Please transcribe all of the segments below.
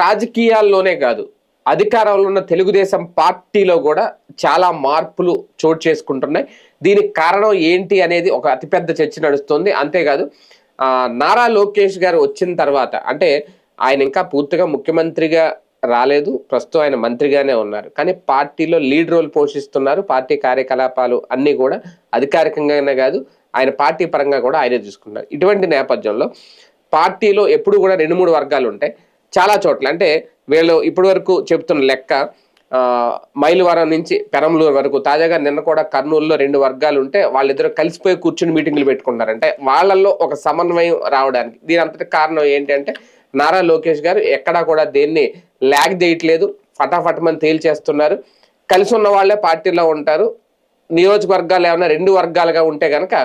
రాజకీయాల్లోనే కాదు, అధికారంలో ఉన్న తెలుగుదేశం పార్టీలో కూడా చాలా మార్పులు చోటు చేసుకుంటున్నాయి. దీనికి కారణం ఏంటి అనేది ఒక అతిపెద్ద చర్చ నడుస్తుంది. అంతేకాదు నారా లోకేష్ గారు వచ్చిన తర్వాత, అంటే ఆయన ఇంకా పూర్తిగా ముఖ్యమంత్రిగా రాలేదు, ప్రస్తుతం ఆయన మంత్రిగానే ఉన్నారు, కానీ పార్టీలో లీడ్ రోల్ పోషిస్తున్నారు. పార్టీ కార్యకలాపాలు అన్నీ కూడా అధికారికంగానే కాదు, ఆయన పార్టీ పరంగా కూడా ఆయనే చూసుకున్నారు. ఇటువంటి నేపథ్యంలో పార్టీలో ఎప్పుడు కూడా 2-3 వర్గాలు ఉంటాయి చాలా చోట్ల. అంటే వీళ్ళు ఇప్పటి వరకు చెప్తున్న లెక్క మైలవరం నుంచి పెరంలూరు వరకు, తాజాగా నిన్న కూడా కర్నూలులో 2 వర్గాలు ఉంటే వాళ్ళిద్దరు కలిసిపోయి కూర్చుని మీటింగ్లు పెట్టుకుంటారు. అంటే వాళ్ళల్లో ఒక సమన్వయం రావడానికి. దీని అంతటి కారణం ఏంటంటే నారా లోకేష్ గారు ఎక్కడా కూడా దేన్ని ల్యాగ్ చేయట్లేదు, ఫటాఫటమని తేల్చేస్తున్నారు. కలిసి ఉన్న వాళ్ళే పార్టీలో ఉంటారు. నియోజకవర్గాలు ఏమైనా 2 వర్గాలుగా ఉంటే కనుక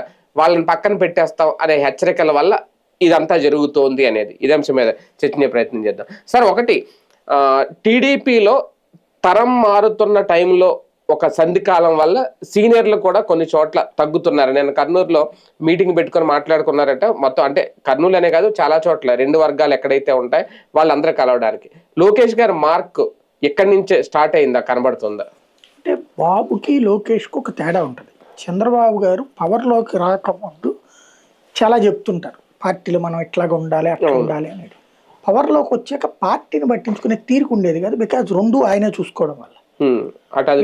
వాళ్ళని పక్కన పెట్టేస్తాం అనే హెచ్చరికల వల్ల ఇదంతా జరుగుతోంది అనేది. ఇదే అంశం మీద చర్చించే ప్రయత్నం చేద్దాం. సార్, ఒకటి, టీడీపీలో తరం మారుతున్న టైంలో ఒక సంధికాలం వల్ల సీనియర్లు కూడా కొన్ని చోట్ల తగ్గుతున్నారు. నేను కర్నూలులో మీటింగ్ పెట్టుకొని మాట్లాడుకున్నారట. మొత్తం అంటే కర్నూలు అనే కాదు, చాలా చోట్ల 2 వర్గాలు ఎక్కడైతే ఉంటాయో వాళ్ళందరూ కలవడానికి లోకేష్ గారి మార్క్ ఎక్కడి నుంచే స్టార్ట్ అయిందా, కనబడుతుందా? అంటే బాబుకి లోకేష్కి ఒక తేడా ఉంటుంది. చంద్రబాబు గారు పవర్లోకి రాకముందు చాలా చెప్తుంటారు, పార్టీలో మనం ఎట్లాగా ఉండాలి, అట్లా ఉండాలి అనేది. పవర్లోకి వచ్చాక పార్టీని పట్టించుకునే తీరిక ఉండేది కాదు. బికాజ్ 2 ఆయనే చూసుకోవడం వల్ల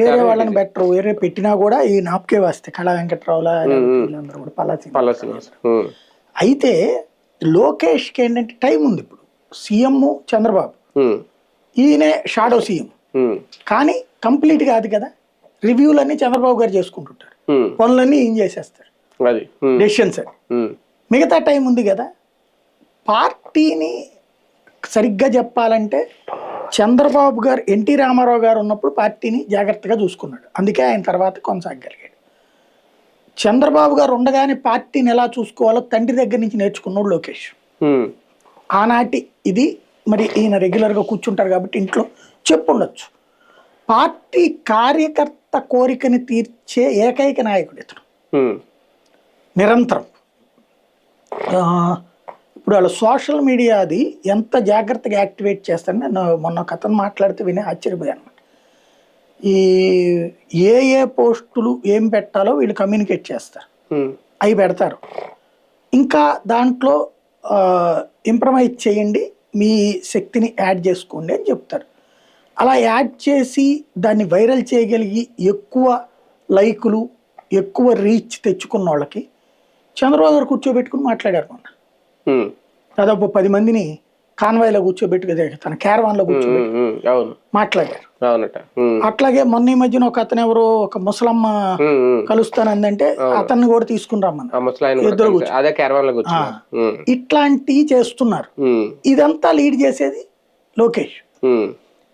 వేరే వాళ్ళని బెటర్ వేరే పెట్టినా కూడా ఈ నాప్కే వస్తే కళా వెంకట్రావుల వీళ్ళందరూ కూడా పలాసి. అయితే లోకేష్కి ఏంటంటే టైం ఉంది. ఇప్పుడు సీఎం చంద్రబాబు, ఈయనే షాడో సీఎం, కానీ కంప్లీట్ కాదు కదా. రివ్యూలన్నీ చంద్రబాబు గారు చేసుకుంటుంటారు, పనులన్నీ ఈయన చేసేస్తారు, డెసిషన్స్ అని. మిగతా టైం ఉంది కదా. పార్టీని సరిగ్గా చెప్పాలంటే చంద్రబాబు గారు, ఎన్టీ రామారావు గారు ఉన్నప్పుడు పార్టీని జాగ్రత్తగా చూసుకున్నాడు, అందుకే ఆయన తర్వాత కొనసాగలిగాడు. చంద్రబాబు గారు ఉండగానే పార్టీని ఎలా చూసుకోవాలో తండ్రి దగ్గర నుంచి నేర్చుకున్నాడు లోకేష్. ఆనాటి ఇది మరి ఈయన రెగ్యులర్గా కూర్చుంటారు కాబట్టి ఇంట్లో చెప్పుండొచ్చు. పార్టీ కార్యకర్త కోరికని తీర్చే ఏకైక నాయకుడు ఇతను. నిరంతరం ఇప్పుడు వాళ్ళ సోషల్ మీడియా అది ఎంత జాగ్రత్తగా యాక్టివేట్ చేస్తారని నేను మొన్న ఒక అతను మాట్లాడితే వినే ఆశ్చర్యపోయాను అనమాట. ఏ పోస్టులు ఏం పెట్టాలో వీళ్ళు కమ్యూనికేట్ చేస్తారు, అవి పెడతారు. ఇంకా దాంట్లో ఇంప్రమైజ్ చేయండి, మీ శక్తిని యాడ్ చేసుకోండి అని చెప్తారు. అలా యాడ్ చేసి దాన్ని వైరల్ చేయగలిగి ఎక్కువ లైకులు, ఎక్కువ రీచ్ తెచ్చుకున్న వాళ్ళకి చంద్రబాబు గారు కూర్చోబెట్టుకుని మాట్లాడారు. మొన్న దాదాపు 10 మందిని కాన్వాయ్లో కూర్చోబెట్టి, తన క్యారవాన్లో కూర్చోబెట్టి మాట్లాడారు. అట్లాగే మొన్న ఈ మధ్యన ఒక అతను ఎవరో ఒక ముసలమ్మ కలుస్తానందంటే అతన్ని కూడా తీసుకుని రమ్మన్నారు, ఇద్దరు ఇట్లాంటివి చేస్తున్నారు. ఇదంతా లీడ్ చేసేది లోకేష్.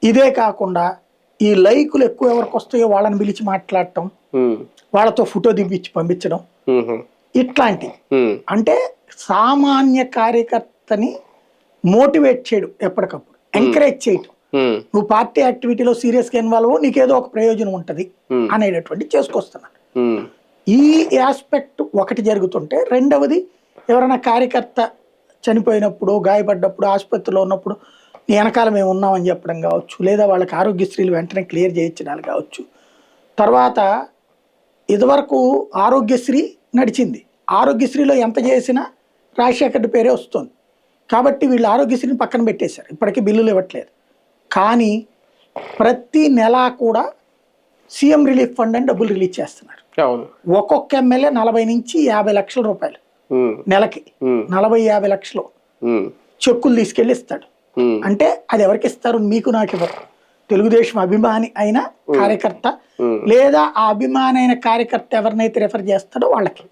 ఇదే కాకుండా ఈ లైకులు ఎక్కువ ఎవరికి వస్తాయో వాళ్ళని పిలిచి మాట్లాడటం, వాళ్ళతో ఫోటో దింపించి పంపించడం, ఇట్లాంటి. అంటే సామాన్య కార్యకర్తని మోటివేట్ చేయడం, ఎప్పటికప్పుడు ఎంకరేజ్ చేయడం. నువ్వు పార్టీ యాక్టివిటీలో సీరియస్గా ఇన్వాల్వ్ అవ్వు, నీకేదో ఒక ప్రయోజనం ఉంటుంది అనేటటువంటి చేసుకొస్తున్నాడు. ఈ ఆస్పెక్ట్ ఒకటి జరుగుతుంటే, రెండవది ఎవరైనా కార్యకర్త చనిపోయినప్పుడు, గాయపడ్డప్పుడు, ఆసుపత్రిలో ఉన్నప్పుడు నీ వెనకాల మేము ఉన్నామని చెప్పడం కావచ్చు, లేదా వాళ్ళకి ఆరోగ్యశ్రీలు వెంటనే క్లియర్ చేయించడానికి కావచ్చు. తర్వాత ఇదివరకు ఆరోగ్యశ్రీ నడిచింది, ఆరోగ్యశ్రీలో ఎంత చేసినా రాజశేఖర్ పేరే వస్తుంది కాబట్టి వీళ్ళు ఆరోగ్యశ్రీని పక్కన పెట్టేశారు, ఇప్పటికీ బిల్లులు ఇవ్వట్లేదు. కానీ ప్రతి నెల కూడా సీఎం రిలీఫ్ ఫండ్ అని డబ్బులు రిలీజ్ చేస్తున్నారు. ఒక్కొక్క ఎమ్మెల్యే 40 నుంచి 50 లక్షల రూపాయలు నెలకి, 40-50 లక్షలు చెక్కులు తీసుకెళ్ళి ఇస్తాడు. అంటే అది ఎవరికి ఇస్తారు? మీకు నాకు ఇవ్వరు. తెలుగుదేశం అభిమాని అయిన కార్యకర్త, లేదా ఆ అభిమాని అయిన కార్యకర్త ఎవరినైతే రెఫర్ చేస్తాడో వాళ్ళకి.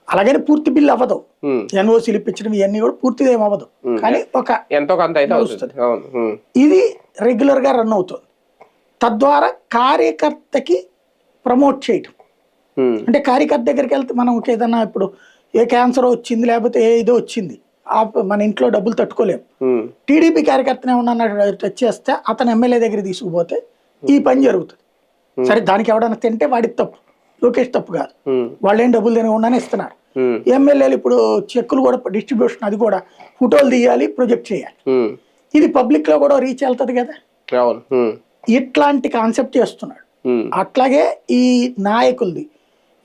అలాగని పూర్తి బిల్లు అవ్వదు, ఎన్ఓసీలు ఇప్పించడం ఇవన్నీ కూడా పూర్తిగా ఏం అవ్వదు, కానీ ఒక ఎంతో కొంత అయితే వస్తుంది. ఇది రెగ్యులర్ గా రన్ అవుతుంది. తద్వారా కార్యకర్తకి ప్రమోట్ చేయటం. అంటే కార్యకర్త దగ్గరికి వెళ్తే మనం ఏదన్నా ఇప్పుడు ఏ క్యాన్సర్ వచ్చింది, లేకపోతే ఏ ఇదో వచ్చింది, మన ఇంట్లో డబ్బులు తట్టుకోలేము. టీడీపీ కార్యకర్తనే ఉన్నా టచ్ చేస్తే అతను ఎమ్మెల్యే దగ్గర తీసుకుపోతే ఈ పని జరుగుతుంది. సరే, దానికి ఎవడన్నా తింటే వాడికి తప్పు, లోకేష్ తప్పు కాదు, వాళ్ళు ఏం డబ్బులు తినకుండానే ఇస్తున్నారు. ఎమ్మెల్యేలు ఇప్పుడు చెక్కులు కూడా డిస్ట్రిబ్యూషన్, అది కూడా ఫోటోలు తీయాలి, ప్రొజెక్ట్ చేయాలి. ఇది పబ్లిక్ లో కూడా రీచ్ వెళ్తది కదా. అవును. ఇట్లాంటి కాన్సెప్ట్ చేస్తున్నాడు. అట్లాగే ఈ నాయకులది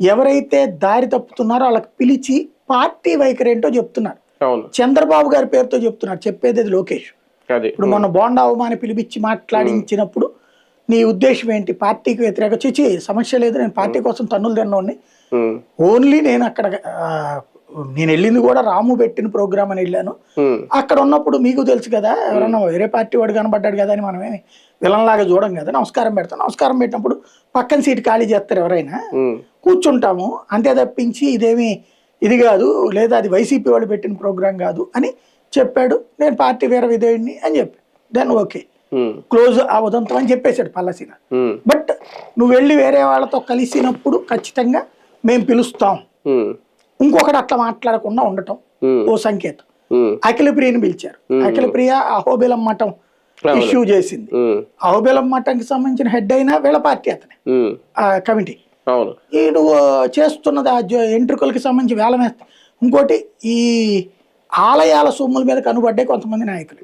ఎవరైతే దారి తప్పుతున్నారో వాళ్ళకి పిలిచి పార్టీ వైఖరి ఏంటో చెప్తున్నారు. చంద్రబాబు గారి పేరుతో చెప్తున్నారు, చెప్పేది లోకేష్. ఇప్పుడు మొన్న బోండా అవమాని పిలిపించి మాట్లాడించినప్పుడు నీ ఉద్దేశం ఏంటి, పార్టీకి వ్యతిరేక చిచి సమస్య లేదు, నేను పార్టీ కోసం తన్నులు తిన్నోడిని, ఓన్లీ నేను అక్కడ నేను వెళ్ళింది కూడా రాము పెట్టిన ప్రోగ్రామ్ అని వెళ్ళాను, అక్కడ ఉన్నప్పుడు మీకు తెలుసు కదా ఎవరన్నా వేరే పార్టీ వాడు కనబడ్డాడు కదా అని మనమే విలన్లాగా చూడం కదా, నమస్కారం పెడతాం, నమస్కారం పెట్టినప్పుడు పక్కన సీట్ ఖాళీ చేస్తారు ఎవరైనా, కూర్చుంటాము అంతే తప్పించి ఇదేమి ఇది కాదు, లేదా అది వైసీపీ వాళ్ళు పెట్టిన ప్రోగ్రాం కాదు అని చెప్పాడు. నేను పార్టీ వేరే విధేయుడిని అని చెప్పాడు. దెన్ ఓకే క్లోజ్ ఆ ఉదంతం అని చెప్పేశాడు పల్లసీన. బట్ నువ్వు వెళ్ళి వేరే వాళ్ళతో కలిసినప్పుడు ఖచ్చితంగా మేము పిలుస్తాం, ఇంకొకటి అట్లా మాట్లాడకుండా ఉండటం ఓ సంకేతం. అఖిలప్రియని పిలిచారు, అఖిలప్రియ అహోబిలం మఠం ఇష్యూ చేసింది, అహోబిలం మఠంకి సంబంధించిన హెడ్ అయినా వీళ్ళ పార్టీ అతనే ఆ కమిటీ. ఈ నువ్వు చేస్తున్నది ఆ ఎంట్రుకలకి సంబంధించి వేలం వేస్తా. ఇంకోటి ఈ ఆలయాల సొమ్ముల మీద కనుబడ్డే కొంతమంది నాయకులు,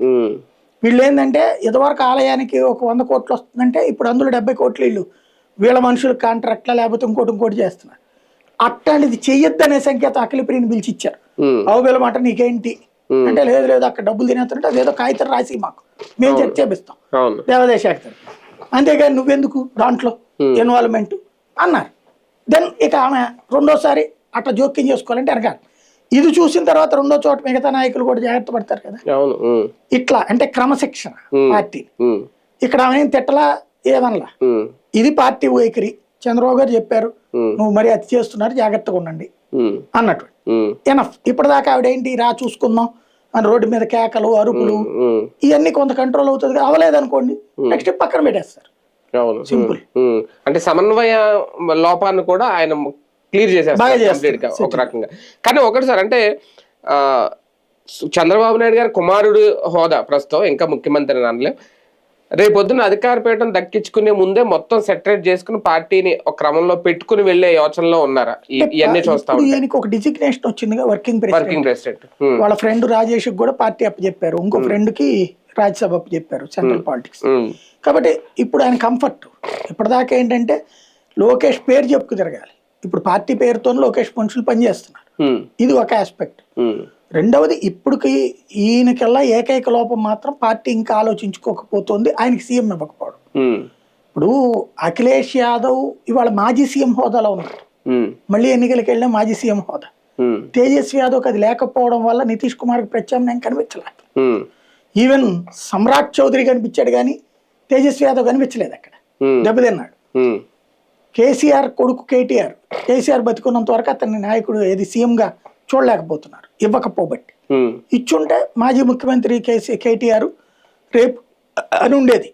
వీళ్ళు ఏంటంటే ఇదివరకు ఆలయానికి ఒక 100 కోట్లు వస్తుందంటే ఇప్పుడు అందులో 70 కోట్లు వీళ్ళు వీళ్ళ మనుషులకు కాంట్రాక్ట్లా లేకపోతే ఇంకోటి చేస్తున్నారు. అట్లాంటిది చెయ్యొద్దు అనే సంకేతం అఖిలప్రియని పిలిచి ఇచ్చారు. అహోబిలం మాట నీకేంటి అంటే లేదు అక్కడ డబ్బులు తినేస్తుంటే అదేదో కాగితం రాసి మాకు మేము చర్చ చేపిస్తాం దేవాదేశాఖ, అంతేగాని నువ్వెందుకు దాంట్లో ఇన్వాల్వ్మెంట్ అన్నారు. దెన్ ఇక ఆమె రెండోసారి అట్లా జోక్యం చేసుకోవాలంటే వెనకాలి. ఇది చూసిన తర్వాత రెండో చోట మిగతా నాయకులు కూడా జాగ్రత్త పడతారు కదా. ఇట్లా అంటే క్రమశిక్షణ పార్టీ. ఇక్కడ ఆమె తిట్టలా ఏమనలా, ఇది పార్టీ వైఖరి, చంద్రబాబు గారు చెప్పారు నువ్వు మరి అతి చేస్తున్నారు జాగ్రత్తగా ఉండండి అన్నట్టు ఎనఫ్. ఇప్పటిదాకా ఆవిడేంటి రా చూసుకుందాం అని రోడ్డు మీద కేకలు అరుపులు ఇవన్నీ కొంత కంట్రోల్ అవుతుంది, అవ్వలేదు అనుకోండి నెక్స్ట్ పక్కన పెట్టేస్తారు. సింపుల్. అంటే సమన్వయ లోపాన్ని కూడా ఆయన క్లియర్ చేసేస్తారు ఒక రకంగా. కానీ ఒకటి సార్, అంటే చంద్రబాబు నాయుడు గారి కుమారుడు హోదా ప్రస్తుతం ఇంకా ముఖ్యమంత్రి అనలే, రేపొద్దున అధికార పీఠం దక్కించుకునే ముందే మొత్తం సెటరేట్ చేసుకుని పార్టీని ఒక క్రమంలో పెట్టుకుని వెళ్లే యోచనలో ఉన్నారా? ఇవన్నీ చూస్తాం. ఒక డిజిగ్నేషన్ వచ్చింది వర్కింగ్ ప్రెసిడెంట్, వాళ్ళ ఫ్రెండ్ రాజేష్ కూడా పార్టీ అప్పచెప్పారు, ఇంకో ఫ్రెండ్ కి రాజ్యసభ అప్పచెప్పారు సెంట్రల్ పాలిటిక్స్. కాబట్టి ఇప్పుడు ఆయన కంఫర్ట్. ఇప్పటిదాకా ఏంటంటే లోకేష్ పేరు చెప్పుకు తిరగాలి, ఇప్పుడు పార్టీ పేరుతో లోకేష్ మనుషులు పనిచేస్తున్నారు, ఇది ఒక ఆస్పెక్ట్. రెండవది ఇప్పటికి ఈయనకల్లా ఏకైక లోపం మాత్రం పార్టీ ఇంకా ఆలోచించుకోకపోతుంది, ఆయనకి సీఎం ఇవ్వకపోవడం. ఇప్పుడు అఖిలేష్ యాదవ్ ఇవాళ మాజీ సీఎం హోదాలో ఉన్నారు, మళ్ళీ ఎన్నికలకు వెళ్ళిన మాజీ సీఎం హోదా. తేజస్వి యాదవ్కి అది లేకపోవడం వల్ల నితీష్ కుమార్కి ప్రత్యామ్నాయం కనిపించలేదు. ఈవెన్ సమ్రాట్ చౌదరి కనిపించాడు కానీ తేజస్వి యాదవ్ కనిపించలేదు, అక్కడ దెబ్బతిన్నాడు. కేసీఆర్ కొడుకు కేసీఆర్ బతికున్నంత వరకు అతన్ని నాయకుడు ఏది సీఎంగా చూడలేకపోతున్నారు, ఇవ్వకపోబట్టి. ఇచ్చుంటే మాజీ ముఖ్యమంత్రి కేటీఆర్ రేపు అని ఉండేది.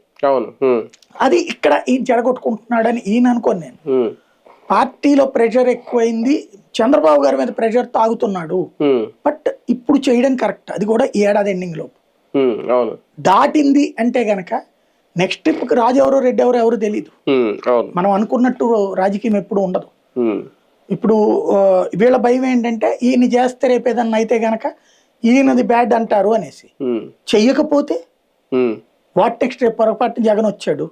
అది ఇక్కడ ఈయన చెడగొట్టుకుంటున్నాడని ఈయన అనుకోని నేను. పార్టీలో ప్రెషర్ ఎక్కువైంది, చంద్రబాబు గారి మీద ప్రెషర్ తాగుతున్నాడు, బట్ ఇప్పుడు చేయడం కరెక్ట్. అది కూడా ఈ ఏడాది ఎండింగ్ లోపు దాటింది అంటే గనక నెక్స్ట్ ట్రిప్ రాజు ఎవరో రెడ్డి ఎవరు తెలియదు. మనం అనుకున్నట్టు రాజకీయం ఎప్పుడు ఉండదు. ఇప్పుడు వీళ్ళ భయం ఏంటంటే ఈయన చేస్తే రేపు ఏదన్నా అయితే గనక ఈయనది బ్యాడ్ అంటారు అనేసి, చెయ్యకపోతే వాట్ నెక్స్ట్ రేపు పొరపాటు జగన్ వచ్చాడు,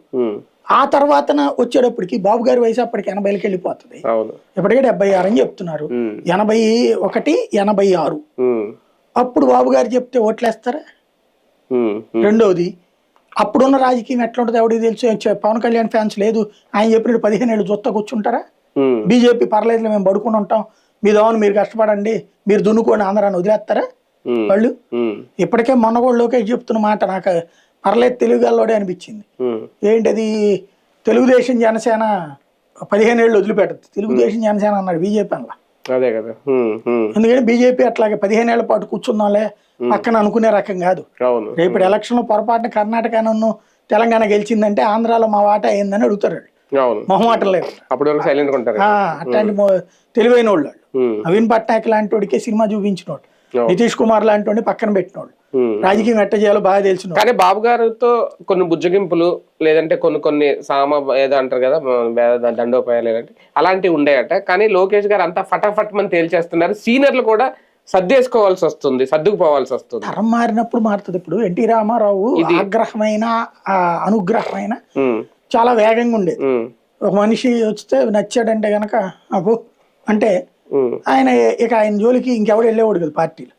ఆ తర్వాత వచ్చేటప్పటికి బాబు గారి వయసు అప్పటికి 80కి వెళ్ళిపోతుంది, ఇప్పటికే 76 అని చెప్తున్నారు, 81, 86. అప్పుడు బాబు గారు చెప్తే ఓట్లేస్తారా? రెండోది అప్పుడున్న రాజకీయం ఎట్లా ఉంటుంది ఎవరికి తెలుసు. పవన్ కళ్యాణ్ ఫ్యాన్స్ లేదు, ఆయన చెప్పినట్టు 15 ఏళ్ళు జొత్త కూర్చుంటారా? బీజేపీ పర్లేదు మేము పడుకుని ఉంటాం, మీ దోమను మీరు కష్టపడండి, మీరు దున్నుకోండి ఆంధ్రాన్ని వదిలేస్తారా వాళ్ళు? ఇప్పటికే మొన్న కూడా లోకేష్ చెప్తున్న మాట నాకు పర్లేదు తెలుగులోనే అనిపించింది. ఏంటది, తెలుగుదేశం జనసేన 15 ఏళ్ళు వదిలిపెట్టదు, తెలుగుదేశం జనసేన అన్నాడు బీజేపీ అలా. ఎందుకంటే బీజేపీ అట్లాగే 15 ఏళ్ల పాటు కూర్చుందాంలే పక్కన అనుకునే రకం కాదు. రేపు ఎలక్షన్ లో పొరపాటున కర్ణాటకను తెలంగాణ గెలిచిందంటే ఆంధ్రాలో మా వాటా అయిందని అడుగుతారు, మొహమాటం లేదు. అట్లాంటి తెలివైన వాళ్ళు. నవీన్ పట్నాయక్ లాంటి వాడికే సినిమా చూపించినోడు, నితీష్ కుమార్ లాంటి వాడిని పక్కన పెట్టినోడు, రాజకీయం ఎట్ట చేయాలో బాగా తెలిసిన. కానీ బాబు గారితో కొన్ని బుజ్జగింపులు లేదంటే కొన్ని ఏదో అంటారు కదా దండోపాయాలు అలాంటివి ఉండేయట. కానీ లోకేష్ గారు అంతా ఫటాఫట్ మని తేల్చేస్తున్నారు, సీనియర్లు కూడా సర్దేసుకోవాల్సి వస్తుంది, సర్దుకుపోవాల్సి వస్తుంది. తరం మారినప్పుడు మారుతుంది. ఇప్పుడు ఎన్టీ రామారావు ఆగ్రహమైన అనుగ్రహమైన చాలా వేగంగా ఉండేది. ఒక మనిషి వస్తే నచ్చాడంటే గనక అబ్బో అంటే ఆయన ఆయన జోలికి ఇంకెవడు వెళ్ళేవాడు కదా పార్టీలో.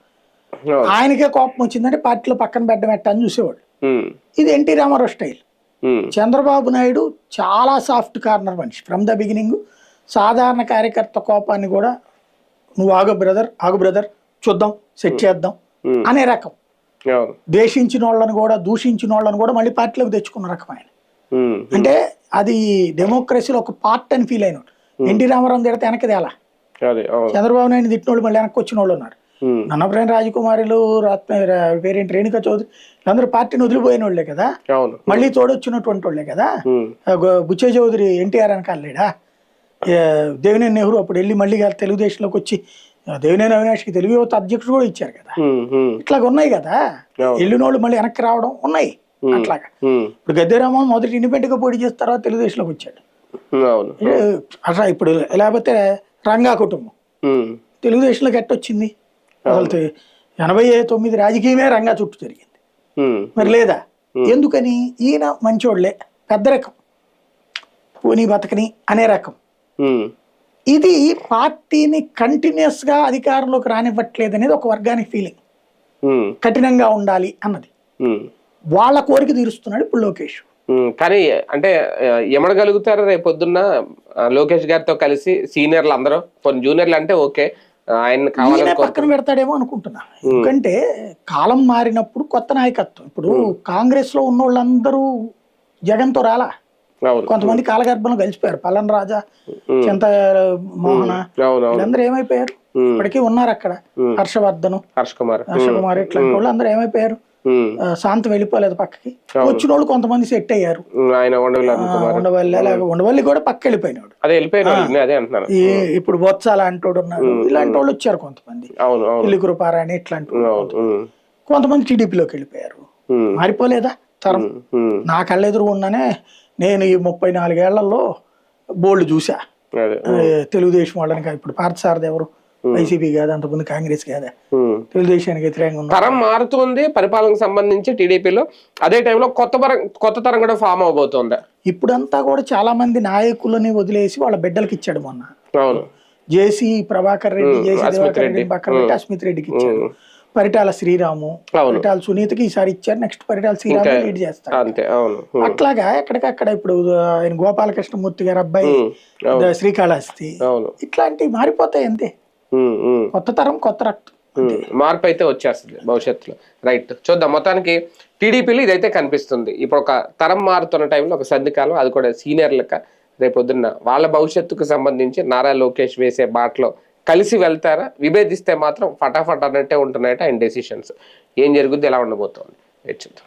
ఆయనకే కోపం వచ్చిందంటే పార్టీలో పక్కన పెట్టని చూసేవాడు. ఇది ఎన్టీ రామారావు స్టైల్. చంద్రబాబు నాయుడు చాలా సాఫ్ట్ కార్నర్ మనిషి ఫ్రమ్ ద బిగినింగ్. సాధారణ కార్యకర్త కోపాన్ని కూడా నువ్వు ఆగు బ్రదర్ చూద్దాం, సెట్ చేద్దాం అనే రకం. ద్వేషించిన వాళ్ళని కూడా దూషించిన వాళ్ళని కూడా మళ్ళీ పార్టీలోకి తెచ్చుకున్న రకం ఆయన. అంటే అది డెమోక్రసీలో ఒక పార్ట్ అని ఫీల్ అయినాడు. ఎన్టీ రామారావు తిడితే వెనకది అలా, చంద్రబాబు నాయుడు తిట్టిన వాళ్ళు మళ్ళీ వెనక్కి వచ్చిన వాళ్ళు ఉన్నారు. నన్నప్రాయణ రాజకుమారులు, పేరేంటి రేణుకా చౌదరి, వీళ్ళందరూ పార్టీని వదిలిపోయిన వాళ్ళే కదా, మళ్ళీ తోడొచ్చినటువంటి వాళ్ళే కదా. బుచ్చే చౌదరి ఎన్టీఆర్ వెనకాలేడా, దేవినేని నెహ్రూ అప్పుడు వెళ్ళి మళ్ళీ తెలుగుదేశంలోకి వచ్చి దేవినేని అవినాష్కి తెలుగు యువత అధ్యక్షుడు కూడా ఇచ్చారు కదా. ఇట్లాగ ఉన్నాయి కదా, వెళ్ళిన వాళ్ళు మళ్ళీ వెనక్కి రావడం ఉన్నాయి. అట్లాగా ఇప్పుడు గద్దెరామన్ మొదటి ఇండిపెండెంట్ గా పోటీ చేసిన తర్వాత తెలుగుదేశంలోకి వచ్చాడు. అట్లా ఇప్పుడు లేకపోతే రంగా కుటుంబం తెలుగుదేశంలోకి ఎట్టొచ్చింది? అసలు 89 రాజకీయమే రంగా చుట్టూ జరిగింది. మరి లేదా? ఎందుకని? ఈయన మంచోళ్లే, పెద్ద రకం, పోనీ బతకని అనే రకం. ఇది పార్టీని కంటిన్యూస్ గా అధికారంలోకి రానివ్వట్లేదు అనేది ఒక వర్గానికి ఫీలింగ్. కఠినంగా ఉండాలి అన్నది వాళ్ళ కోరిక తీరుస్తున్నాడు ఇప్పుడు లోకేష్. కానీ అంటే ఎమడగలుగుతారు రేపు పొద్దున్న లోకేష్ గారితో కలిసి సీనియర్లు అందరూ, కొన్ని జూనియర్లు అంటే ఓకే ఆయన కావాలని పక్కన పెడతాడేమో అనుకుంటున్నా. ఎందుకంటే కాలం మారినప్పుడు కొత్త నాయకత్వం. ఇప్పుడు కాంగ్రెస్ లో ఉన్న వాళ్ళందరూ జగన్ తో రాలా, కొంతమంది కాలగర్భంలో కలిసిపోయారు. పల్లన్ రాజా, చింత మోహన వీళ్ళందరూ ఏమైపోయారు? ఇప్పటికీ ఉన్నారు అక్కడ. హర్షవర్ధన్, హర్ష కుమార్ ఇట్లాంటి వాళ్ళు అందరూ ఏమైపోయారు? శాంతం వెళ్ళిపోలేదు పక్కకి. వచ్చిన వాళ్ళు కొంతమంది సెట్ అయ్యారు. ఉండవల్లి కూడా పక్క వెళ్ళిపోయినాడు. ఇప్పుడు బొత్స లాంటి వాడు ఉన్నారు. ఇలాంటి వాళ్ళు వచ్చారు కొంతమంది, ఇల్లు కృపారాణి ఇట్లాంటి కొంతమంది టీడీపీలోకి వెళ్ళిపోయారు. మారిపోలేదా తరం? నా కళ్ళెదురు ఉన్నానే నేను ఈ 34 ఏళ్లలో బోల్డ్ చూసా తెలుగుదేశం వాళ్ళని. ఇప్పుడు పార్థసారథి ఎవరు? వైసీపీ కాదు, అంతకుముందు కాంగ్రెస్ కాదా, తెలుగుదేశానికి వ్యతిరేకంగా తరం మారుతుంది పరిపాలనకు సంబంధించి టీడీపీలో. అదే టైంలో కొత్త తరం కూడా ఫామ్ అవబోతోంది. ఇప్పుడంతా కూడా చాలా మంది నాయకులని వదిలేసి వాళ్ళ బిడ్డలకి ఇచ్చాడు. మొన్న జేసీ ప్రభాకర్ రెడ్డి, జేసీ దివాకర్ రెడ్డి పక్కన పెట్టి అస్మిత్ రెడ్డికి ఇచ్చాడు. పరిటాల శ్రీరాము, పరిటాల సునీతకి ఈసారి ఇచ్చారు. నెక్స్ట్ పరిటాల శ్రీరాము లీడ్ చేస్తాడు. అట్లాగా ఎక్కడికక్కడ ఇప్పుడు ఆయన గోపాలకృష్ణమూర్తి గారు అబ్బాయి శ్రీకాళహస్తి, ఇట్లాంటివి మారిపోతాయి అంతే. కొత్త తరం, కొత్త రక్తం, మార్పు అయితే వచ్చేస్తుంది భవిష్యత్తులో. రైట్, చూద్దాం. మొత్తానికి టీడీపీలో ఇదైతే కనిపిస్తుంది. ఇప్పుడు ఒక తరం మారుతున్న టైంలో ఒక సర్దికాలం, అది కూడా సీనియర్లక రేపొద్దున్న వాళ్ళ భవిష్యత్తుకు సంబంధించి నారా లోకేష్ వేసే బాటలో కలిసి వెళ్తారా, విభేదిస్తే మాత్రం ఫటాఫట్ అన్నట్టే ఉంటున్నాయట ఆయన డెసిషన్స్. ఏం జరుగుద్ది, ఎలా ఉండబోతోంది చూద్దాం.